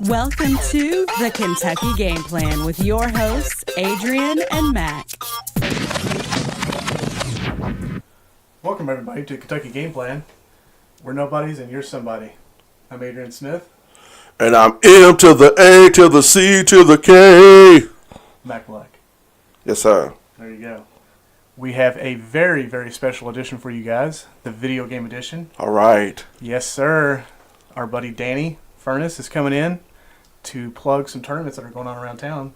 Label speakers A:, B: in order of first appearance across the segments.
A: Welcome to the Kentucky Game Plan with your hosts, Adrian and Mac.
B: Welcome, everybody, to Kentucky Game Plan. We're nobodies and you're somebody. I'm Adrian Smith.
C: And I'm M to the A to the C to the K.
B: Mac Black.
C: Yes, sir.
B: There you go. We have a very, very special edition for you guys, the video game edition.
C: All right.
B: Yes, sir. Our buddy Danny Furness is coming in to plug some tournaments that are going on around town.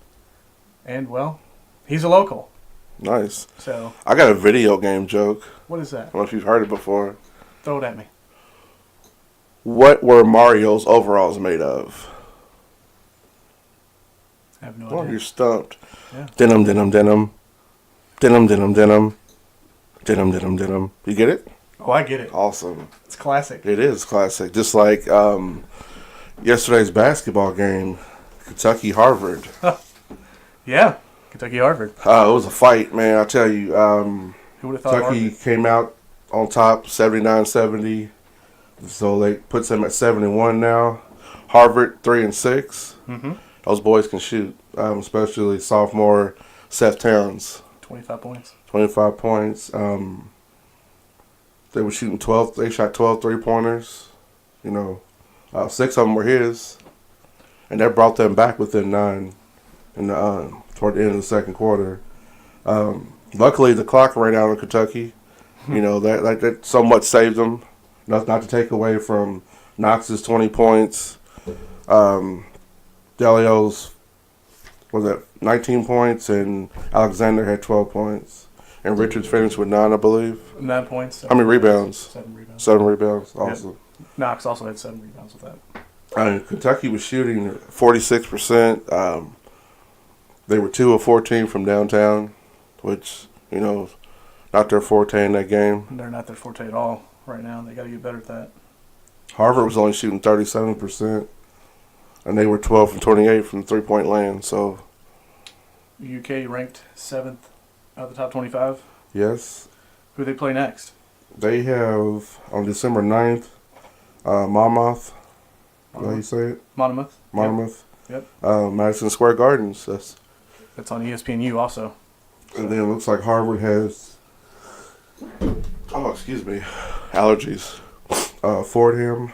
B: And, well, he's a local.
C: Nice.
B: So,
C: I got a video game joke.
B: what is that?
C: I don't know if you've heard it before.
B: Throw it at me.
C: What were Mario's overalls made of?
B: I have no
C: Oh,
B: idea.
C: you're stumped.
B: Yeah.
C: Denim, denim, denim. Denim, denim, denim. Denim, denim, denim. You get it?
B: Oh, I get it.
C: Awesome.
B: It's classic.
C: It is classic. Just like yesterday's basketball game, Kentucky-Harvard.
B: Yeah. Kentucky Harvard.
C: It was a fight, man. I tell you.
B: Who would have thought
C: Kentucky
B: Harvard?
C: came out on top, 79-70. So they puts them at 71 now. Harvard 3-6.
B: Mm-hmm.
C: Those boys can shoot, especially sophomore Seth Towns.
B: 25 points.
C: 25 points. They were shooting 12. They shot 12 3-pointers. You know, 6 of them were his, and that brought them back within 9 in the toward the end of the second quarter. Luckily, the clock ran out in Kentucky. You know that somewhat saved them. Not to take away from Knox's 20 points. Delio's, was that 19 points, and Alexander had 12 points. And Richards finished with 9, I believe.
B: 9 points.
C: How many rebounds?
B: 7 rebounds.
C: 7 rebounds. Awesome.
B: Knox also had 7 rebounds with that.
C: Kentucky was shooting 46%. They were 2 of 14 from downtown, which, you know, not their forte in that game.
B: They're not their forte at all right now. They got to get better at that.
C: Harvard was only shooting 37%, and they were 12 from 28 from three-point land. So,
B: UK ranked 7th out of the top 25.
C: yes.
B: Who they play next?
C: They have, on December 9th, Monmouth. Is that how you say it?
B: Monmouth.
C: Monmouth.
B: Yep.
C: Madison Square Gardens.
B: That's on ESPNU also.
C: And then it looks like Harvard has, excuse me, allergies. Fordham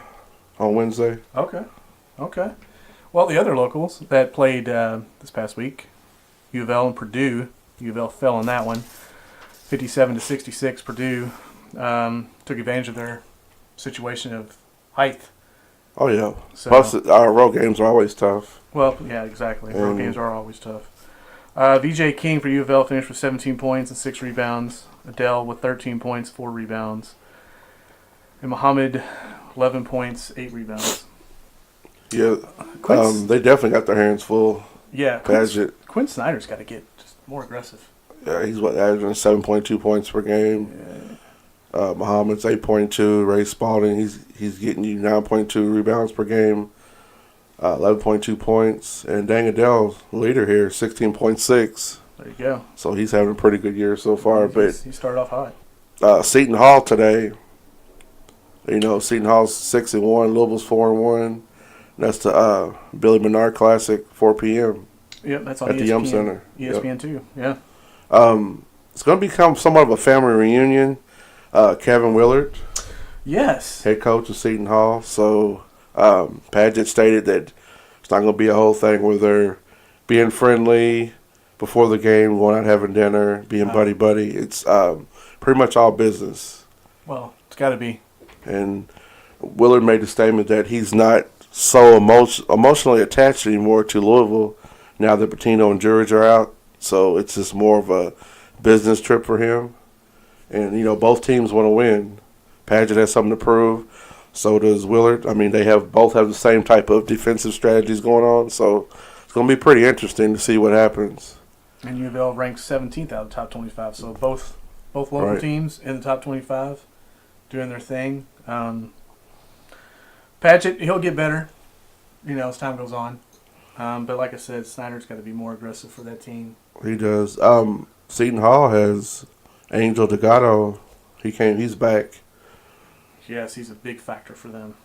C: on Wednesday.
B: Okay. Well, the other locals that played this past week, U of L and Purdue. U of L fell in that one, 57-66. Purdue took advantage of their situation of height.
C: Oh, yeah.
B: So,
C: Plus, our road games are always tough.
B: well, yeah, exactly. Road games are always tough. VJ King for U of L finished with 17 points and 6 rebounds. Adele with 13 points, 4 rebounds. And Muhammad, 11 points, 8 rebounds.
C: Yeah,
B: Quinn,
C: they definitely got their hands full.
B: yeah,
C: Padgett,
B: Quinn Snyder's got to get just more aggressive.
C: yeah, he's averaging 7.2 points per game. Muhammad's 8.2. Ray Spalding, he's getting you 9.2 rebounds per game, 11.2 points. And Dang Adele, leader here, 16.6.
B: There you go.
C: So he's having a pretty good year so far.
B: He started off hot.
C: But Seton Hall today, you know, Seton Hall's 6-1, Louisville's 4-1. That's the Billy Bernard Classic, 4 p.m.
B: Yep, that's on
C: at
B: ESPN,
C: the Yum Center.
B: ESPN too. Yeah.
C: It's going to become somewhat of a family reunion. Kevin Willard,
B: Yes.
C: head coach of Seton Hall. So Padgett stated that it's not going to be a whole thing where they're being friendly before the game, going out having dinner, being buddy-buddy. It's pretty much all business.
B: Well, it's got to be.
C: And Willard made the statement that he's not so emotionally attached anymore to Louisville now that Pitino and Jurich are out. So it's just more of a business trip for him. And, you know, both teams want to win. Padgett has something to prove. So does Willard. I mean, they both have the same type of defensive strategies going on. So it's going to be pretty interesting to see what happens.
B: And U of L ranked 17th out of the top 25. So both local
C: Right.
B: teams in the top 25 doing their thing. Padgett, he'll get better, you know, as time goes on. But like I said, Snyder's got to be more aggressive for that team.
C: He does. Seton Hall has Angel Delgado. He's back.
B: Yes, he's a big factor for them.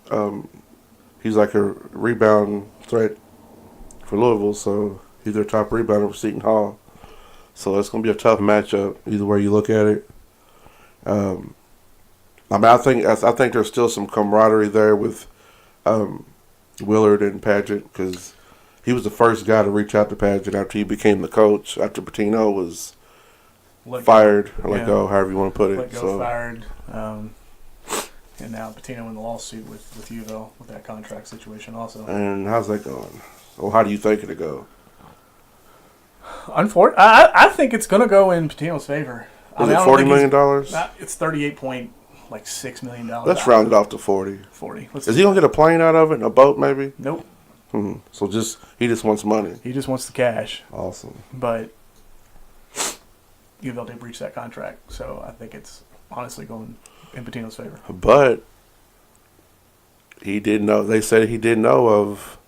C: he's like a rebound threat for Louisville, so he's their top rebounder for Seton Hall. So it's going to be a tough matchup either way you look at it. I think there's still some camaraderie there with Willard and Padgett because he was the first guy to reach out to Padgett after he became the coach, after Pitino was fired, or let go, however you want to put it.
B: Let go, fired. And now Pitino in the lawsuit with U of L with that contract situation also.
C: And how's that going? Or how do you think it'll go?
B: I think it's going to go in Pitino's favor.
C: Is it $40 million?
B: It's $38.6 million.
C: Let's round it off to 40.
B: 40.
C: Is he going to get a plane out of it and a boat maybe?
B: Nope.
C: So he just wants money.
B: He just wants the cash.
C: Awesome.
B: But U of L did breach that contract, so I think it's honestly going in Pitino's favor.
C: But he did know. They said he did know of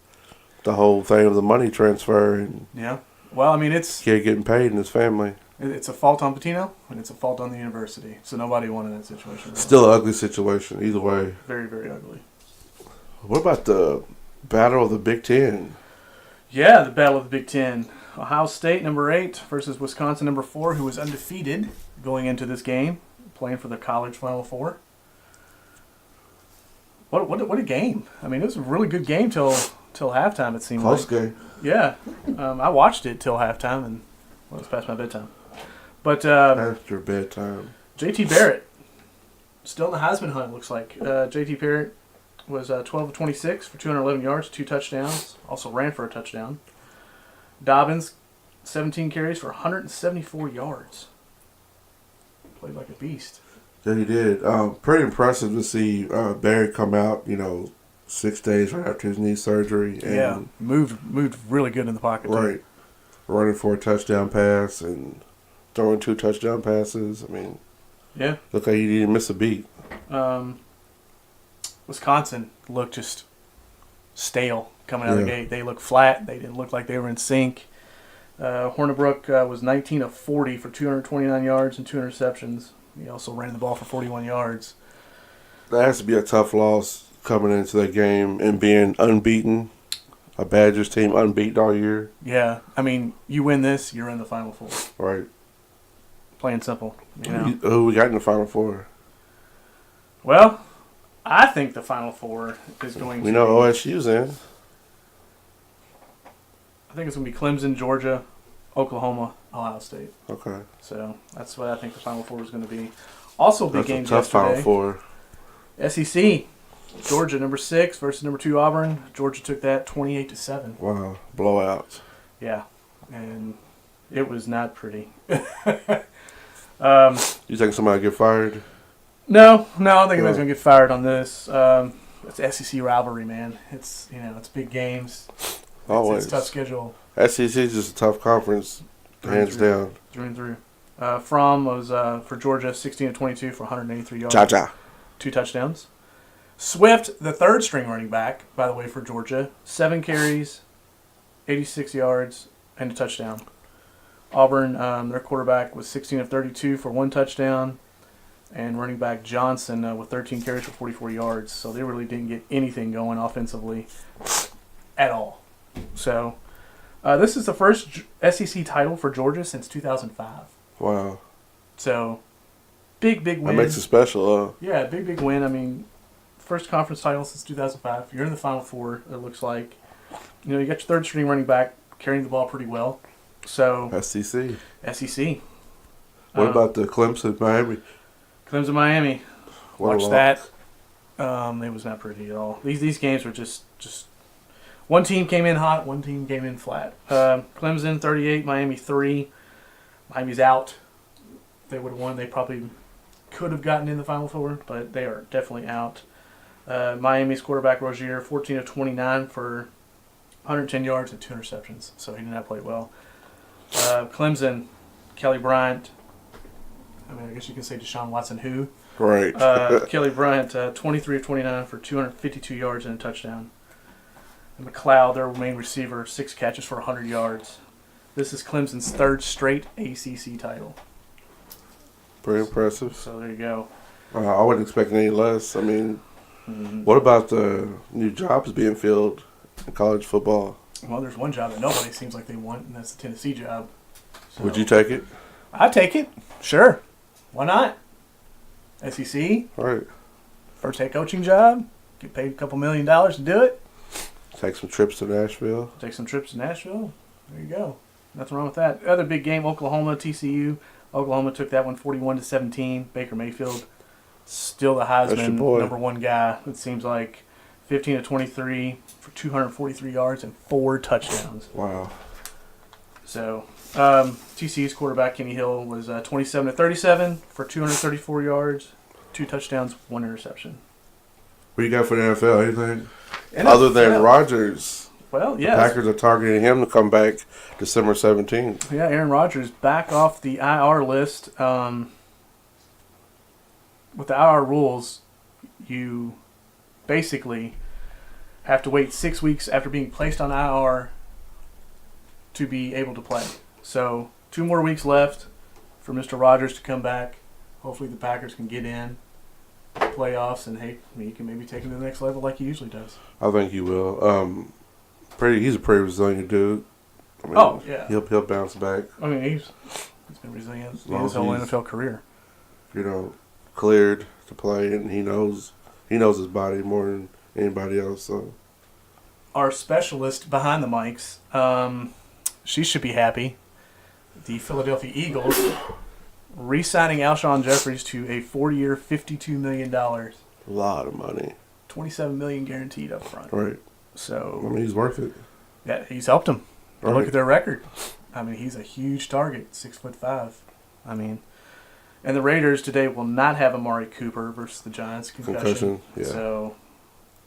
C: the whole thing of the money transfer and
B: yeah. Well, I mean, it's
C: kid getting paid in his family.
B: It's a fault on Pitino and it's a fault on the university. So nobody wanted that situation. Really.
C: Still an ugly situation either way.
B: Very, very ugly.
C: What about the Battle of the Big Ten?
B: Yeah, the Battle of the Big Ten. Ohio State, number 8, versus Wisconsin, number 4, who was undefeated going into this game, playing for the college Final Four. What a game! I mean, it was a really good game till halftime. It seemed
C: close
B: like.
C: game.
B: Yeah, I watched it till halftime, and it was past my bedtime. But
C: after bedtime,
B: JT Barrett still in the Heisman hunt. Looks like JT Barrett was 12 of 26 for 211 yards, 2 touchdowns. Also ran for a touchdown. Dobbins, 17 carries for 174 yards. Played like a beast.
C: Yeah, he did. Pretty impressive to see Barrett come out, 6 days right after his knee surgery. And
B: yeah, moved really good in the pocket.
C: Right.
B: Too.
C: Running for a touchdown pass and throwing 2 touchdown passes. I mean,
B: yeah.
C: Looked like he didn't miss a beat.
B: Wisconsin looked just stale coming out of the gate. They looked flat. They didn't look like they were in sync. Hornibrook was 19 of 40 for 229 yards and 2 interceptions. He also ran the ball for 41 yards.
C: That has to be a tough loss coming into that game and being unbeaten. A Badgers team unbeaten all year.
B: Yeah. I mean, you win this, you're in the Final Four.
C: Right.
B: Plain and simple.
C: Who we got in the Final Four?
B: Well, I think the Final Four is going to...
C: We know OSU's in.
B: I think it's going to be Clemson, Georgia, Oklahoma, Ohio State.
C: Okay.
B: So that's what I think the Final Four is going to be. Also, big games
C: tough
B: yesterday.
C: Final Four.
B: SEC, Georgia number 6 versus number 2 Auburn. Georgia took that 28-7.
C: Wow, blowout.
B: Yeah, and it was not pretty.
C: You think somebody get fired?
B: No, I don't think anybody's going to get fired on this. It's SEC rivalry, man. It's it's big games.
C: Always.
B: It's a tough schedule.
C: SEC is just a tough conference, hands down.
B: Through and through. Fromm was, for Georgia, 16 of 22 for 183 yards.
C: Cha-cha.
B: 2 touchdowns. Swift, the third string running back, by the way, for Georgia, 7 carries, 86 yards, and a touchdown. Auburn, their quarterback, was 16 of 32 for 1 touchdown. And running back Johnson with 13 carries for 44 yards. So they really didn't get anything going offensively at all. So this is the first SEC title for Georgia since 2005.
C: Wow.
B: So big win.
C: That makes it special,
B: Yeah, big win. I mean, first conference title since 2005. You're in the Final Four, it looks like. You got your third string running back carrying the ball pretty well. So
C: SEC. What about the Clemson, Miami?
B: Clemson, Miami.
C: What
B: Watch that. It was not pretty at all. These games were just one team came in hot, one team came in flat. Clemson 38, Miami 3. Miami's out. If they would have won, they probably could have gotten in the Final Four, but they are definitely out. Miami's quarterback Rozier 14 of 29 for 110 yards and 2 interceptions, so he did not play well. Clemson, Kelly Bryant. I mean, I guess you can say Deshaun Watson who.
C: Right.
B: Kelly Bryant, 23 of 29 for 252 yards and a touchdown. And McLeod, their main receiver, 6 catches for 100 yards. This is Clemson's 3rd straight ACC title.
C: Pretty impressive.
B: So there you go.
C: I wasn't expecting any less. I mean,
B: Mm-hmm.
C: What about the new jobs being filled in college football?
B: Well, there's one job that nobody seems like they want, and that's the Tennessee job. So,
C: Would you take it?
B: I'd take it. Sure. Why not? SEC.
C: Right.
B: First head coaching job. Get paid a couple $1 million to do it.
C: Take some trips to Nashville.
B: Take some trips to Nashville. There you go. Nothing wrong with that. Other big game, Oklahoma, TCU. Oklahoma took that one 41-17. Baker Mayfield, still the Heisman number one guy. It seems like 15-23 for 243 yards and 4 touchdowns.
C: Wow.
B: So TCU's quarterback Kenny Hill was 27-37 for 234 yards, 2 touchdowns, 1 interception.
C: What do you got for the NFL? Anything?
B: NFL.
C: Other than Rodgers.
B: Well, yeah.
C: The Packers are targeting him to come back December 17th.
B: Yeah, Aaron Rodgers back off the IR list. With the IR rules, you basically have to wait 6 weeks after being placed on IR to be able to play. So 2 more weeks left for Mr. Rodgers to come back. Hopefully the Packers can get in playoffs, and hey, he can maybe take it to the next level like he usually does.
C: I think he will. He's a pretty resilient dude. I mean,
B: yeah.
C: He'll bounce back.
B: I mean, he's been resilient his whole NFL career.
C: Cleared to play, and he knows his body more than anybody else. So
B: our specialist behind the mics, she should be happy. The Philadelphia Eagles re-signing Alshon Jeffries to a 4-year, $52 million.
C: A lot of money.
B: $27 million guaranteed up front.
C: Right.
B: So
C: I mean, he's worth it.
B: Yeah, he's helped them.
C: Right.
B: Look at their record. I mean, he's a huge target, 6'5". I mean, and the Raiders today will not have Amari Cooper versus the Giants concussion.
C: Yeah.
B: So,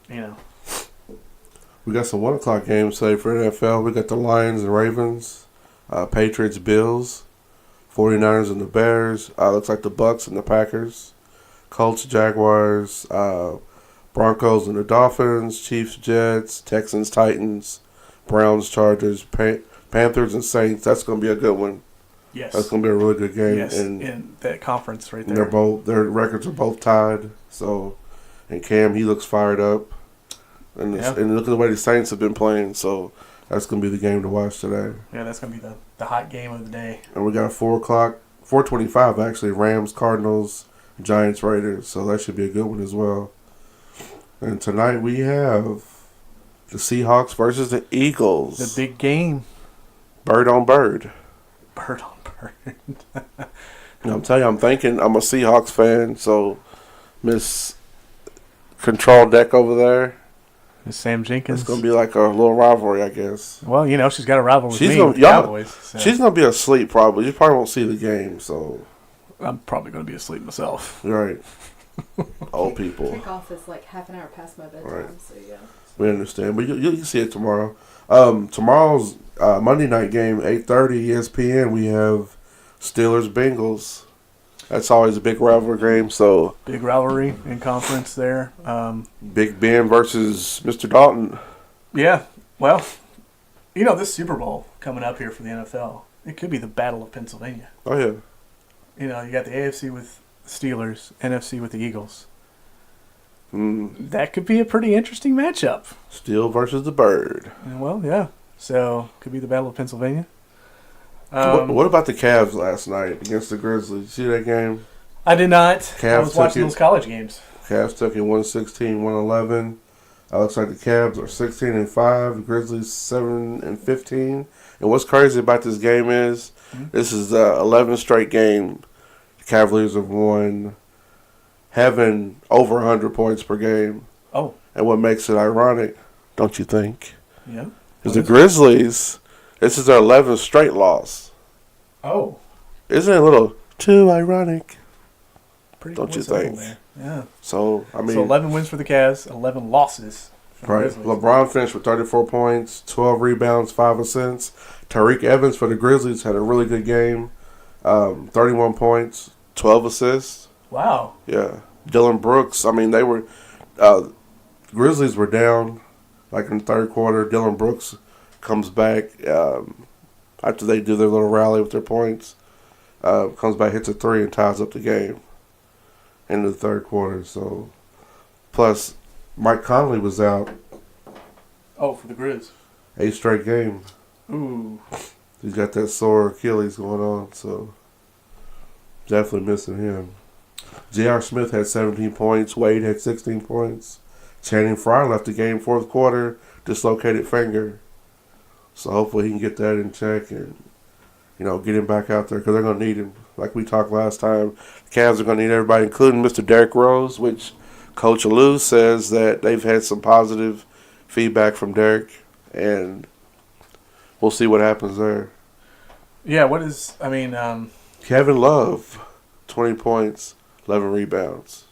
C: we got some 1:00 games today for NFL. We got the Lions and Ravens, Patriots, Bills, 49ers and the Bears. Looks like the Bucks and the Packers, Colts, Jaguars, Broncos and the Dolphins, Chiefs, Jets, Texans, Titans, Browns, Chargers, Panthers and Saints. That's going to be a good one.
B: Yes.
C: That's going to be a really good game.
B: Yes,
C: and
B: in that conference right there.
C: Their records are both tied. So, and Cam, he looks fired up. And look at the way the Saints have been playing. So, that's going to be the game to watch today.
B: Yeah, that's going to be the hot game of the day.
C: And we got a 4:25 actually, Rams, Cardinals, Giants, Raiders. So, that should be a good one as well. And tonight we have the Seahawks versus the Eagles.
B: The big game.
C: Bird on bird.
B: Bird on bird.
C: I'm telling you, I'm a Seahawks fan, so Miss Control Dec over there.
B: Miss Sam Jenkins.
C: It's going to be like a little rivalry, I guess.
B: Well, she's got a rivalry with the Cowboys. So.
C: She's going to be asleep probably. You probably won't see the game, so.
B: I'm probably going to be asleep myself.
C: Right. Old people.
D: Kickoff is like half an hour past my bedtime,
C: right.
D: so yeah.
C: We understand, but you can see it tomorrow. Tomorrow's Monday night game, 8:30 ESPN. We have Steelers Bengals. That's always a big rivalry game. So
B: big rivalry in conference there.
C: Big Ben versus Mr. Dalton.
B: Yeah, well, this Super Bowl coming up here for the NFL, it could be the Battle of Pennsylvania.
C: Oh yeah.
B: You got the AFC with the Steelers, NFC with the Eagles. That could be a pretty interesting matchup.
C: Steel versus the Bird.
B: Well, yeah. So, could be the Battle of Pennsylvania.
C: What about the Cavs last night against the Grizzlies? See that game?
B: I did not.
C: Cavs
B: I was watching those college games.
C: Cavs took it 116-111. Looks like the Cavs are 16-5. The Grizzlies 7-15. And what's crazy about this game is this is the 11th straight game the Cavaliers have won, having over 100 points per game.
B: Oh.
C: And what makes it ironic, don't you think?
B: Yeah.
C: Is the Grizzlies, this is their 11th straight loss.
B: Oh.
C: Isn't it a little too ironic?
B: Pretty
C: don't you think?
B: There. Yeah.
C: So,
B: 11 wins for the Cavs, 11 losses.
C: Right. LeBron finished with 34 points, 12 rebounds, 5 assists. Tariq Evans for the Grizzlies had a really good game. 31 points, 12 assists.
B: Wow.
C: Yeah. Dylan Brooks, they were Grizzlies were down like in the third quarter. Dylan Brooks comes back after they do their little rally with their points. Comes back, hits a 3 and ties up the game in the third quarter. So, plus Mike Conley was out
B: Oh, for the Grizz.
C: 8 straight game.
B: Ooh.
C: He's got that sore Achilles going on, so definitely missing him. J.R. Smith had 17 points. Wade had 16 points. Channing Frye left the game fourth quarter, dislocated finger. So hopefully he can get that in check and, get him back out there because they're going to need him. Like we talked last time, the Cavs are going to need everybody, including Mr. Derrick Rose, which Coach Alou says that they've had some positive feedback from Derrick, and we'll see what happens there.
B: Yeah,
C: Kevin Love, 20 points, 11 rebounds.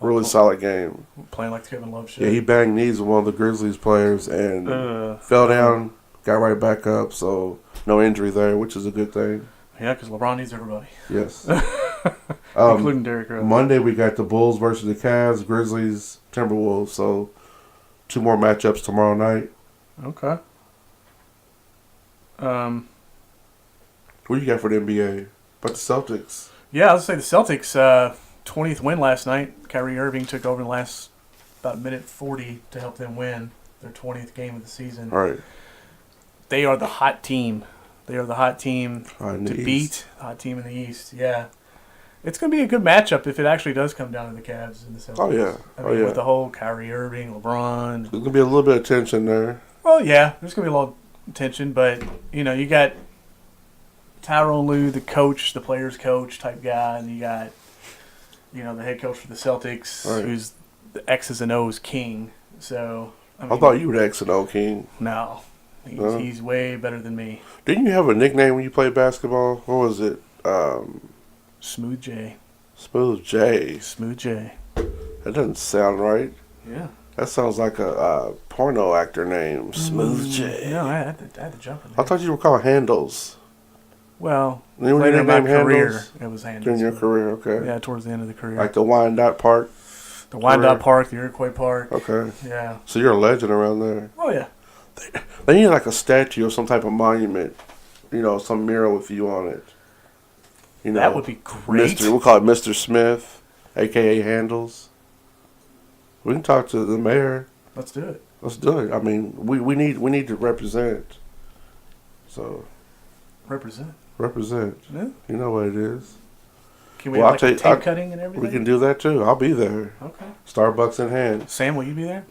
C: Really solid game.
B: Playing like Kevin Love should.
C: Yeah, he banged knees with one of the Grizzlies players and fell down, got right back up, so no injury there, which is a good thing.
B: Yeah, because LeBron needs everybody.
C: Yes.
B: Including Derrick Rose.
C: Monday we got the Bulls versus the Cavs, Grizzlies, Timberwolves, so 2 more matchups tomorrow night.
B: Okay.
C: What do you got for the NBA? But the Celtics.
B: Yeah, I was going to say the Celtics, 20th win last night. Kyrie Irving took over in the last about minute 40 to help them win their 20th game of the season.
C: Right.
B: They are the hot team. They are the hot team
C: to
B: beat. The hot team in the East, yeah. It's going to be a good matchup if it actually does come down to the Cavs and the Celtics.
C: Oh, yeah.
B: With the whole Kyrie Irving, LeBron.
C: There's going to be a little bit of tension there.
B: Well, yeah, there's going to be a lot of tension, but, you got Tyronn Lue, the coach, the players' coach type guy, and you got, the head coach for the Celtics,
C: right,
B: who's the X's and O's king. So,
C: I thought you were the X and O king.
B: No. He's way better than me.
C: Didn't you have a nickname when you played basketball? What was it?
B: Smooth J.
C: Smooth J.
B: Smooth J.
C: That doesn't sound right.
B: Yeah.
C: That sounds like a porno actor name. Smooth J.
B: No, I had to jump in there.
C: I thought you were called Handles.
B: Well,
C: later
B: in my career, it was Handles.
C: During your career, okay.
B: Yeah, towards the end of the career.
C: Like the Wyandotte Park?
B: The Wyandotte Park, the Iroquois Park.
C: Okay.
B: Yeah.
C: So you're a legend around there.
B: Oh, yeah.
C: They need like a statue or some type of monument, some mural with you on it.
B: That would be great.
C: We'll call it Mr. Smith, a.k.a. Handles. We can talk to the mayor.
B: Let's do it.
C: Let's do it. I mean, we need to represent. So.
B: Represent.
C: Yeah. You know what it is.
B: Can we have tape cutting and everything?
C: We can do that too. I'll be there.
B: Okay.
C: Starbucks in hand.
B: Sam, will you be there?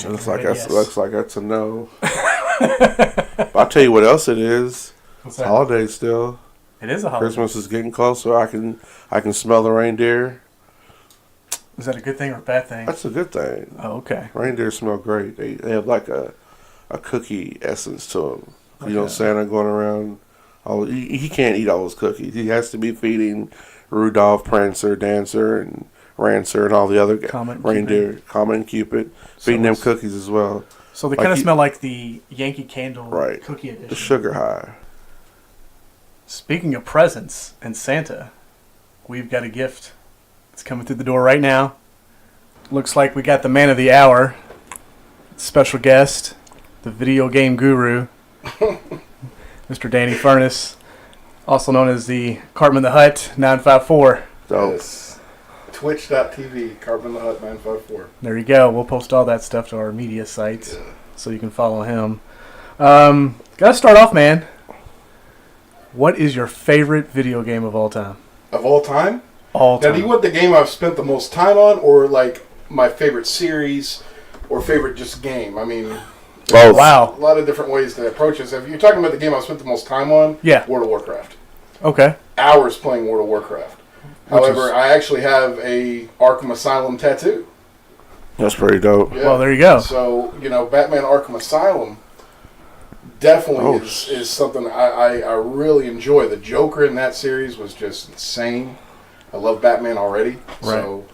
C: Looks like that's a no. I'll tell you what else it is.
B: What's
C: that? Holiday still.
B: It is a holiday.
C: Christmas is getting closer. I can smell the reindeer.
B: Is that a good thing or a bad thing?
C: That's a good thing.
B: Oh, okay.
C: Reindeer smell great. They have like a cookie essence to them.
B: Okay.
C: Santa going around. He can't eat all those cookies. He has to be feeding Rudolph, Prancer, Dancer, and Rancer, and all the other reindeer, Comet and Cupid, feeding them cookies as well.
B: So they kind of smell like the Yankee Candle
C: right,
B: cookie edition.
C: The sugar high.
B: Speaking of presents and Santa, we've got a gift. It's coming through the door right now. Looks like we got the man of the hour, special guest, the video game guru, Mr. Danny Furness, also known as the Cartman the Hut 954.
E: Yes. Twitch.tv, Cartman the Hut 954.
B: There you go. We'll post all that stuff to our media sites so you can follow him. Gotta start off, man. What is your favorite video game of all time?
E: Of all time?
B: All time.
E: Now, do you want the game I've spent the most time on, or like my favorite series, or favorite just game? I mean,
C: both.
B: Wow.
E: A lot of different ways to approach this. If you're talking about the game I've spent the most time on, World of Warcraft.
B: Okay.
E: Hours playing World of Warcraft. However, I actually have a Arkham Asylum tattoo.
C: That's pretty dope.
B: Yeah. Well, there you go.
E: So, Batman Arkham Asylum definitely is something I really enjoy. The Joker in that series was just insane. I love Batman already.
B: Right.
E: So,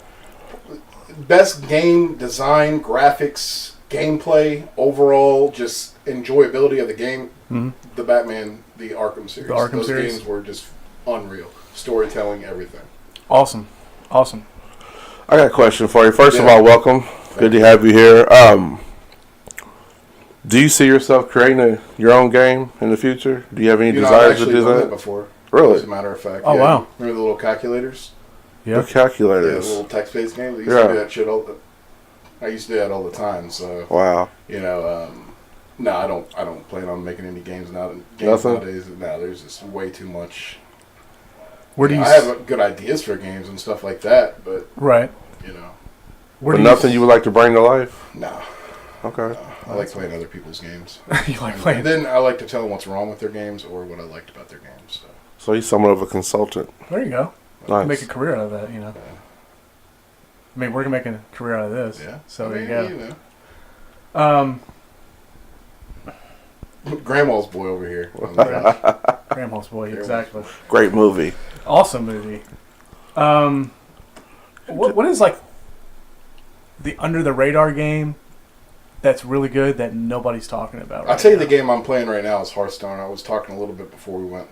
E: best game design, graphics, gameplay, overall, just enjoyability of the game.
B: Mm-hmm.
E: The Batman, the Arkham series. Those games were just unreal. Storytelling, everything.
B: Awesome.
C: I got a question for you. First of all, welcome. Good to have you here. Do you see yourself creating your own game in the future? Do you have any desires to do that?
E: Before.
C: Really?
E: As a matter of fact.
B: Oh, wow.
E: Remember the little calculators?
C: The
B: Yeah.
E: Yeah,
C: calculators.
E: little text-based games. I used
C: Yeah.
E: to do that shit I used to do that all the time. So
C: Wow.
E: no, I don't plan on making any games
C: Nothing?
E: nowadays. No, there's just way too much.
B: Where do you?
E: I have good ideas for games and stuff like that, but
B: Right. Where
C: But
B: do
C: nothing you would like to bring to life?
E: no.
C: Okay.
E: I like playing other people's games.
B: you like playing?
E: And then I like to tell them what's wrong with their games or what I liked about their games.
C: So he's somewhat of a consultant.
B: There you go.
C: Nice.
B: Make a career out of that. I mean, we're gonna make a career out of this.
E: Yeah.
B: So
E: I
B: there
E: mean,
B: you go.
E: Grandma's boy over here.
B: Grandma's boy. Exactly.
C: Great movie.
B: Awesome movie. What is like the under the radar game that's really good that nobody's talking about?
E: I'll tell you the game I'm playing right now is Hearthstone. I was talking a little bit before we went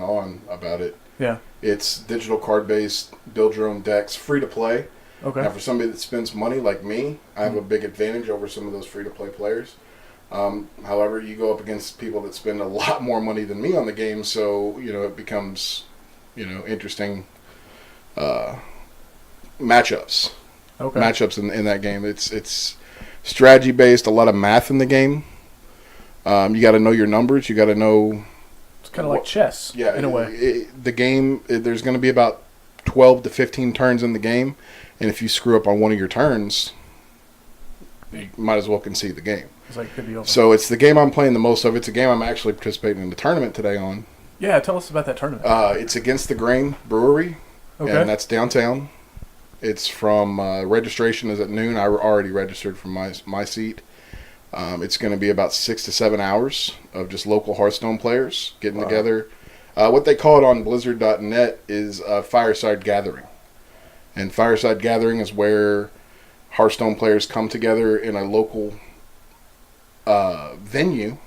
E: on about it.
B: Yeah.
E: It's digital card based, build your own decks, free to play.
B: Okay.
E: Now for somebody that spends money like me, I have a big advantage over some of those free to play players. However, you go up against people that spend a lot more money than me on the game, so it becomes interesting matchups.
B: Okay.
E: Matchups in that game. It's strategy based, a lot of math in the game. You got to know your numbers. You got to know.
B: It's kind of like chess.
E: Yeah,
B: in a way.
E: The game. There's going to be about 12 to 15 turns in the game, and if you screw up on one of your turns, you might as well concede the game.
B: It's like it could be over.
E: So it's the game I'm playing the most of. It's a game I'm actually participating in the tournament today on.
B: Yeah, tell us about that tournament.
E: It's Against the Grain Brewery,
B: Okay.
E: and that's downtown. It's from registration is at noon. I already registered from my seat. It's going to be about 6 to 7 hours of just local Hearthstone players getting together. What they call it on Blizzard.net is Fireside Gathering. And Fireside Gathering is where Hearthstone players come together in a local venue,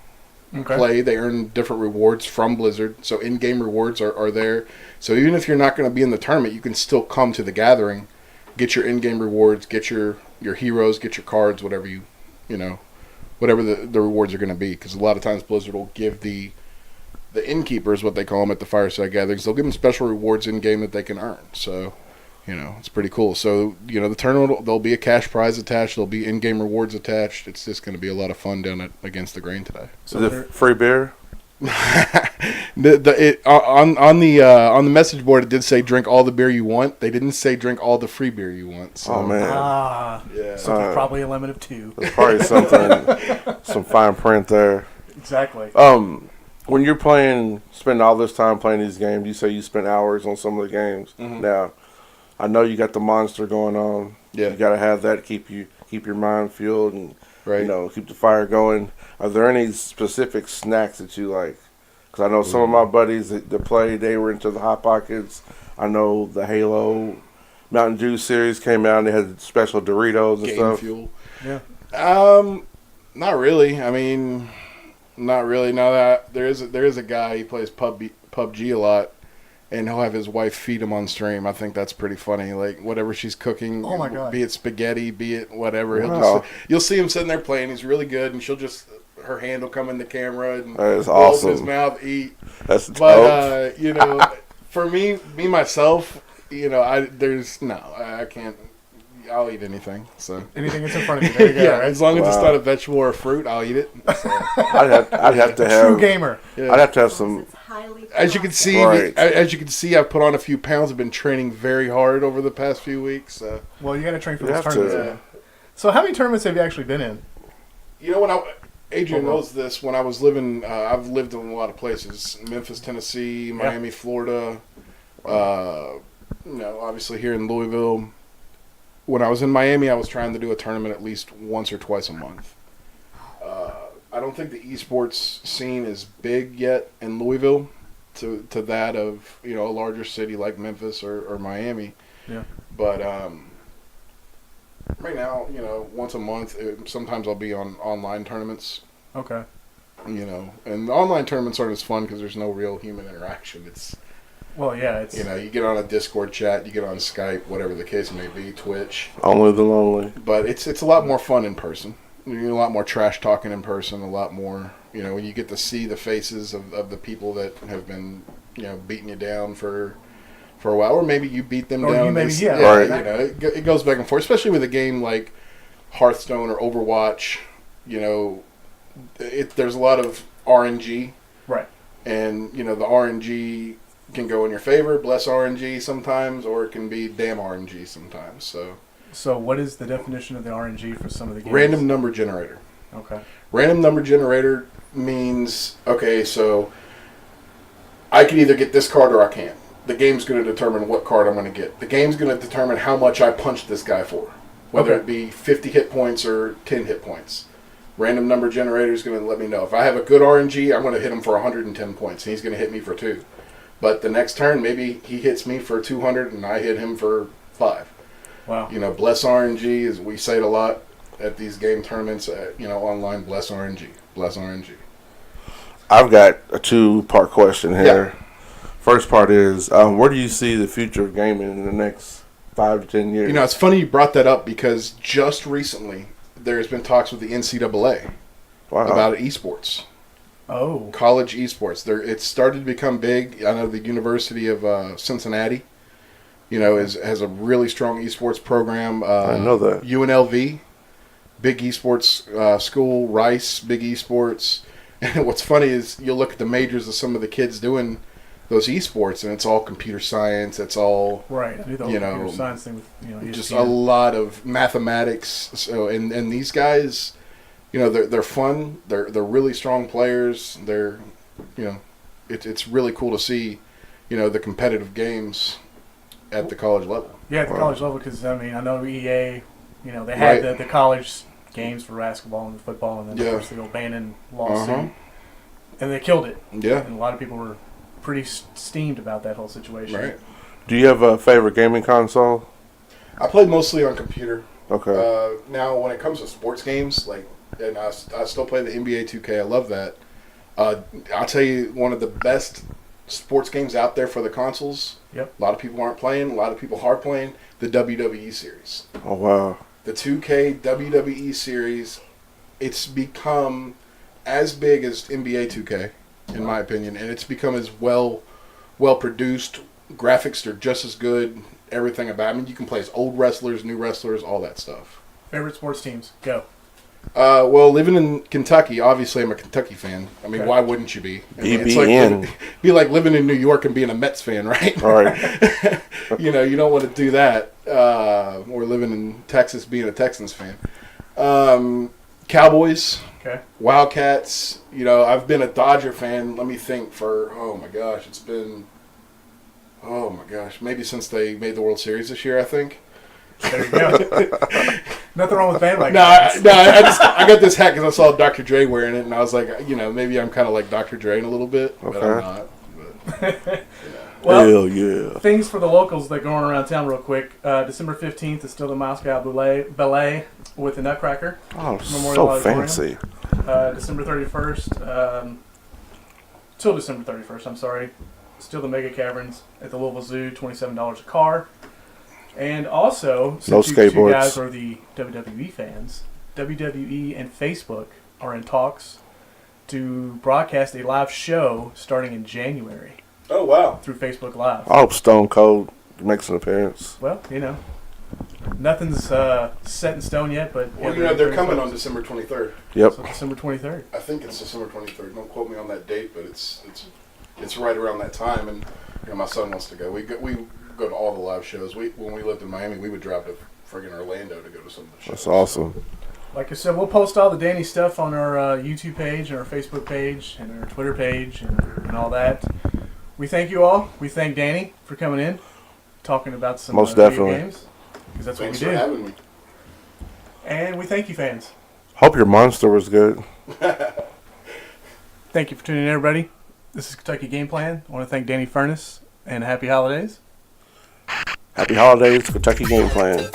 B: Okay.
E: play. They earn different rewards from Blizzard. So in-game rewards are there. So even if you're not going to be in the tournament, you can still come to the gathering, get your in-game rewards, get your heroes, get your cards, whatever whatever the rewards are going to be. Because a lot of times Blizzard will give the innkeepers, what they call them at the Fireside Gatherings, they'll give them special rewards in-game that they can earn. So, it's pretty cool. So, the tournament, there'll be a cash prize attached. There'll be in-game rewards attached. It's just going to be a lot of fun down at Against the Grain today.
B: So
C: Is it free beer?
E: On the message board, it did say drink all the beer you want. They didn't say drink all the free beer you want. So.
C: Oh, man.
E: Yeah.
B: So there's probably a limit of 2.
C: There's probably some fine print there.
B: Exactly.
C: When you're spending all this time playing these games, you say you spend hours on some of the games.
E: Mm-hmm.
C: Now, I know you got the monster going on.
E: Yeah.
C: You got to have that to keep your mind fueled and
E: Right.
C: keep the fire going. Are there any specific snacks that you like? Because I know some of my buddies that play, they were into the Hot Pockets. I know the Halo Mountain Dew series came out and they had special Doritos and
E: Game
C: stuff.
E: fuel.
B: Yeah.
E: Not really. I mean, not really. Now that there is a guy, he plays PUBG a lot, and he'll have his wife feed him on stream. I think that's pretty funny. Like whatever she's cooking,
B: Oh my God.
E: be it spaghetti, be it whatever.
C: Wow.
E: You'll see him sitting there playing. He's really good, and her hand will come in the camera and
C: That is
E: roll up
C: awesome.
E: his mouth, eat.
C: That's dope.
E: But for me myself, I can't. I'll eat anything. So
B: Anything that's in front of you. There you go.
E: yeah,
B: right?
E: as long as it's
C: Wow.
E: not a vegetable or a fruit, I'll eat it. So,
C: I'd have to have
B: True gamer.
E: yeah.
C: I'd have to have some.
D: It's highly
E: As you can see,
C: Right.
E: I've put on a few pounds. I've been training very hard over the past few weeks. So.
B: Well, you got to train for
C: You
B: those
C: have
B: tournaments.
C: to.
B: man. So how many tournaments have you actually been in?
E: When Adrian knows this, when I was living, I've lived in a lot of places: Memphis, Tennessee, Miami, Florida. Obviously here in Louisville. When I was in Miami, I was trying to do a tournament at least once or twice a month. I don't think the eSports scene is big yet in Louisville to that of a larger city like Memphis or Miami.
B: Yeah.
E: But right now, once a month, sometimes I'll be on online tournaments.
B: Okay.
E: And the online tournaments aren't as fun because there's no real human interaction. It's
B: Well, yeah, it's
E: you get on a Discord chat, you get on Skype, whatever the case may be, Twitch.
C: Only the lonely.
E: But it's a lot more fun in person. You get a lot more trash talking in person. A lot more, when you get to see the faces of the people that have been, beating you down for for a while, or maybe you beat them
B: Or
E: down.
B: you maybe,
E: They-
B: yeah.
C: Right.
E: You know, it goes back and forth, especially with a game like Hearthstone or Overwatch. You know, there's a lot of RNG,
B: Right.
E: and you know the RNG can go in your favor, bless RNG sometimes, or it can be damn RNG sometimes.
B: So what is the definition of the RNG for some of the games?
E: Random number generator.
B: Okay.
E: Random number generator means, okay, so I can either get this card or I can't. The game's going to determine what card I'm going to get. The game's going to determine how much I punch this guy for, whether
B: Okay.
E: it be 50 hit points or 10 hit points. Random number generator is going to let me know. If I have a good RNG, I'm going to hit him for 110 points, and he's going to hit me for 2. But the next turn, maybe he hits me for 200, and I hit him for 5.
B: Wow.
E: You know, bless RNG, as we say it a lot at these game tournaments, you know, online, bless RNG. Bless RNG.
C: I've got a 2-part question here. First part is, where do you see the future of gaming in the next 5 to 10 years?
E: You know, it's funny you brought that up because just recently there's been talks with the NCAA about eSports,
B: Oh.
E: college eSports. It's started to become big. I know the University of Cincinnati, you know, has a really strong eSports program.
C: I know that.
E: UNLV, big eSports school. Rice, big eSports. And what's funny is you'll look at the majors of some of the kids doing those esports, and it's all computer science. It's all
B: Right. I do the whole
E: you
B: computer
E: know,
B: science thing with
E: just
B: ESPN.
E: a lot of mathematics. So and these guys, you know, they're fun. They're really strong players. They're, you know, it's really cool to see, you know, the competitive games at the college level.
B: Yeah, at the college level, because I mean, I know EA, you know, they had
E: Right.
B: the college games for basketball and football, and then
E: Yeah.
B: of course the O'Bannon lawsuit,
E: Uh-huh.
B: and they killed it.
E: Yeah.
B: And a lot of people were pretty steamed about that whole situation.
E: Right.
C: Do you have a favorite gaming console?
E: I played mostly on computer.
C: Okay.
E: Now, when it comes to sports games, like, and I still play the NBA 2K. I love that. I'll tell you, one of the best sports games out there for the consoles.
B: Yep.
E: A lot of people aren't playing. A lot of people are playing the WWE series.
C: Oh, wow.
E: The 2K WWE series. It's become as big as NBA 2K, in my opinion, and it's become as well produced. Graphics are just as good. Everything about it. I mean, you can play as old wrestlers, new wrestlers, all that stuff.
B: Favorite sports teams? Go.
E: Well, living in Kentucky, obviously I'm a Kentucky fan. I mean,
B: Okay.
E: why wouldn't you be? I mean,
C: BBN.
E: be like living in New York and being a Mets fan, right?
C: All right.
E: You know, you don't want to do that. Or living in Texas, being a Texans fan. Cowboys,
B: Okay.
E: Wildcats. You know, I've been a Dodger fan. Let me think for it's been maybe since they made the World Series this year. I think.
B: There you go. Nothing wrong with bandwagon.
E: I got this hat because I saw Dr. Dre wearing it, and I was like, you know, maybe I'm kind of like Dr. Dre in a little bit, but I'm
C: Okay.
E: not. But,
B: Well,
C: Hell yeah.
B: things for the locals that are going around town real quick. December 15th is still the Moscow Ballet with the Nutcracker.
C: Oh,
B: Memorial
C: so
B: Auditorium.
C: fancy.
B: December 31st, till December 31st, I'm sorry. Still the Mega Caverns at the Louisville Zoo, $27 a car. And also,
C: No
B: since you two
C: skateboards.
B: guys are the WWE fans, WWE and Facebook are in talks to broadcast a live show starting in January
E: oh wow!
B: through Facebook Live.
C: I hope Stone Cold makes an appearance.
B: Well, you know, nothing's set in stone yet, but
E: Well, you know, they're coming on December 23rd.
C: Yep.
B: So December 23rd.
E: I think it's December 23rd. Don't quote me on that date, but it's right around that time. And you know, my son wants to go. We go to all the live shows. When we lived in Miami, we would drive to friggin' Orlando to go to some of the shows.
C: That's awesome.
B: Like I said, we'll post all the Danny stuff on our YouTube page and our Facebook page and our Twitter page and all that. We thank you all. We thank Danny for coming in, talking about some
C: Most
B: video
C: definitely.
B: games, because that's
E: Thanks
B: what we
E: for
B: do.
E: having me.
B: And we thank you, fans.
C: Hope your monster was good.
B: Thank you for tuning in, everybody. This is Kentucky Game Plan. I want to thank Danny Furness, and happy holidays.
C: Happy holidays, Kentucky Game Plan.